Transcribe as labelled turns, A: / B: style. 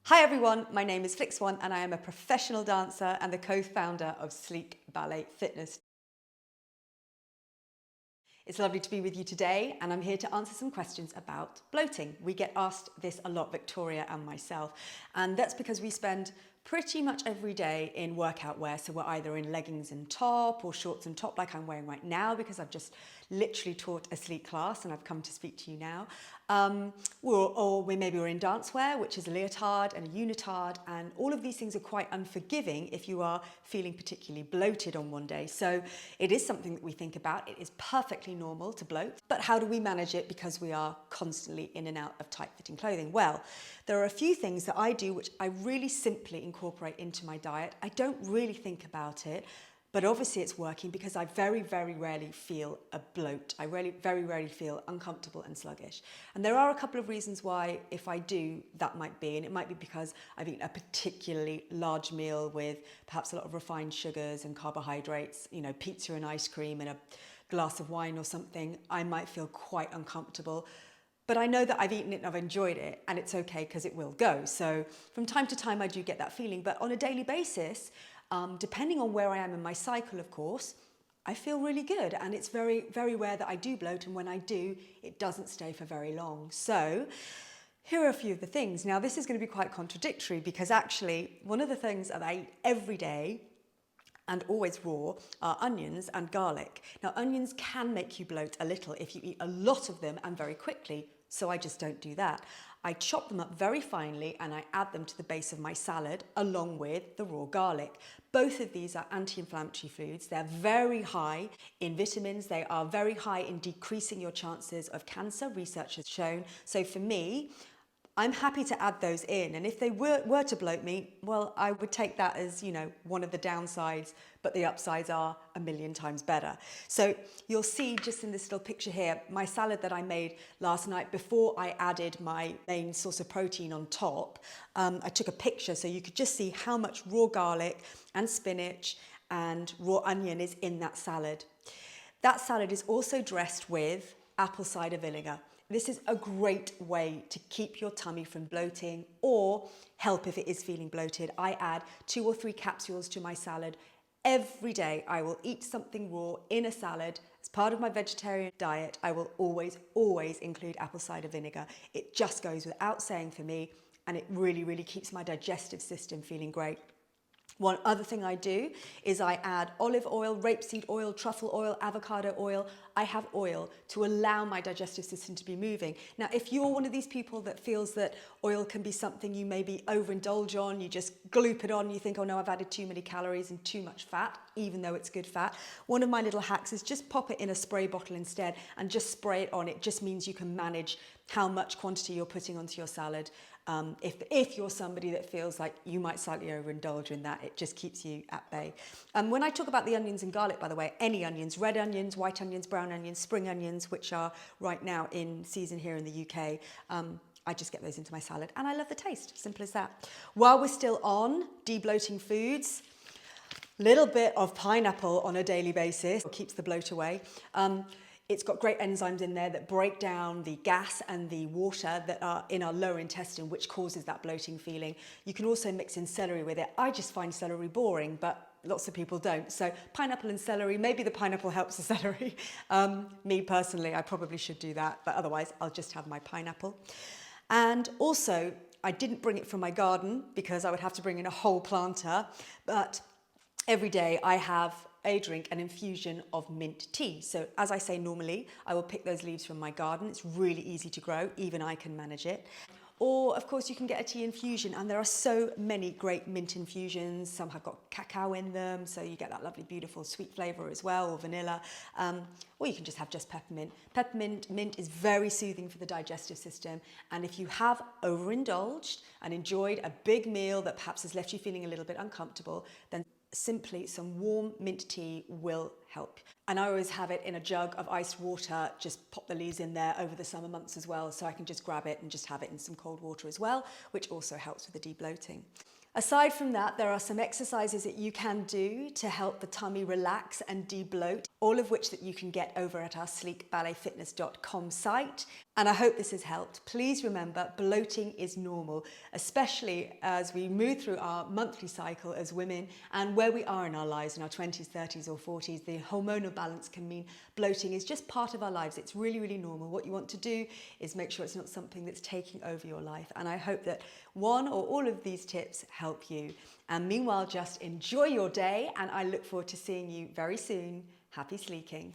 A: Hi everyone, my name is Flik Swan and I am a professional dancer and the co-founder of Sleek Ballet Fitness. It's lovely to be with you today and I'm here to answer some questions about bloating. We get asked this a lot, Victoria and myself, and that's because we spend pretty much every day in workout wear. So we're either in leggings and top or shorts and top like I'm wearing right now because I've just literally taught a Sleek class and I've come to speak to you now. Maybe we're in dance wear, which is a leotard and a unitard, and all of these things are quite unforgiving if you are feeling particularly bloated on one day. So it is something that we think about. It is perfectly normal to bloat, but how do we manage it because we are constantly in and out of tight-fitting clothing? Well, there are a few things that I do which I really simply incorporate into my diet. I don't really think about it, but obviously it's working because I very, very rarely feel a bloat. I very rarely feel uncomfortable and sluggish. And there are a couple of reasons why, if I do, that might be. And it might be because I've eaten a particularly large meal with perhaps a lot of refined sugars and carbohydrates, you know, pizza and ice cream and a glass of wine or something. I might feel quite uncomfortable. But I know that I've eaten it and I've enjoyed it and it's okay because it will go. So from time to time I do get that feeling, but on a daily basis, depending on where I am in my cycle, of course, I feel really good, and it's very, very rare that I do bloat, and when I do, it doesn't stay for very long. So here are a few of the things. Now, this is going to be quite contradictory because actually one of the things that I eat every day and always raw are onions and garlic. Now, onions can make you bloat a little if you eat a lot of them and very quickly, so I just don't do that. I chop them up very finely and I add them to the base of my salad along with the raw garlic. Both of these are anti-inflammatory foods. They're very high in vitamins. They are very high in decreasing your chances of cancer, research has shown. So for me, I'm happy to add those in, and if they were to bloat me, well, I would take that as, you know, one of the downsides, but the upsides are a million times better. So you'll see just in this little picture here, my salad that I made last night before I added my main source of protein on top. I took a picture so you could just see how much raw garlic and spinach and raw onion is in that salad. That salad is also dressed with apple cider vinegar. This is a great way to keep your tummy from bloating or help if it is feeling bloated. I add 2 or 3 capsules to my salad every day. I will eat something raw in a salad. As part of my vegetarian diet, I will always include apple cider vinegar. It just goes without saying for me, and it really keeps my digestive system feeling great. One other thing I do is I add olive oil, rapeseed oil, truffle oil, avocado oil. I have oil to allow my digestive system to be moving. Now, if you're one of these people that feels that oil can be something you maybe overindulge on, you just gloop it on, you think, oh no, I've added too many calories and too much fat, even though it's good fat. One of my little hacks is just pop it in a spray bottle instead and just spray it on. It just means you can manage how much quantity you're putting onto your salad. If you're somebody that feels like you might slightly overindulge in that, it just keeps you at bay. When I talk about the onions and garlic, by the way, any onions, red onions, white onions, brown onions, spring onions, which are right now in season here in the UK, I just get those into my salad and I love the taste, simple as that. While we're still on de-bloating foods, little bit of pineapple on a daily basis keeps the bloat away. It's got great enzymes in there that break down the gas and the water that are in our lower intestine, which causes that bloating feeling. You can also mix in celery with it. I just find celery boring, but lots of people don't. So pineapple and celery, maybe the pineapple helps the celery. Me personally, I probably should do that, but otherwise I'll just have my pineapple. And also, I didn't bring it from my garden because I would have to bring in a whole planter, but every day I have a drink, an infusion of mint tea. So as I say, normally I will pick those leaves from my garden. It's really easy to grow, even I can manage it. Or of course you can get a tea infusion, and there are so many great mint infusions. Some have got cacao in them, so you get that lovely beautiful sweet flavour as well, or vanilla. Or you can just have just peppermint. Mint is very soothing for the digestive system, and if you have overindulged and enjoyed a big meal that perhaps has left you feeling a little bit uncomfortable, then simply some warm mint tea will help. And I always have it in a jug of iced water, just pop the leaves in there over the summer months as well, so I can just grab it and just have it in some cold water as well, which also helps with the de-bloating. Aside from that, there are some exercises that you can do to help the tummy relax and de-bloat, all of which that you can get over at our sleekballetfitness.com site. And I hope this has helped. Please remember, bloating is normal, especially as we move through our monthly cycle as women and where we are in our lives in our 20s, 30s or 40s. The hormonal balance can mean bloating is just part of our lives. It's really, really normal. What you want to do is make sure it's not something that's taking over your life. And I hope that one or all of these tips help you. And meanwhile, just enjoy your day, and I look forward to seeing you very soon. Happy sleeking.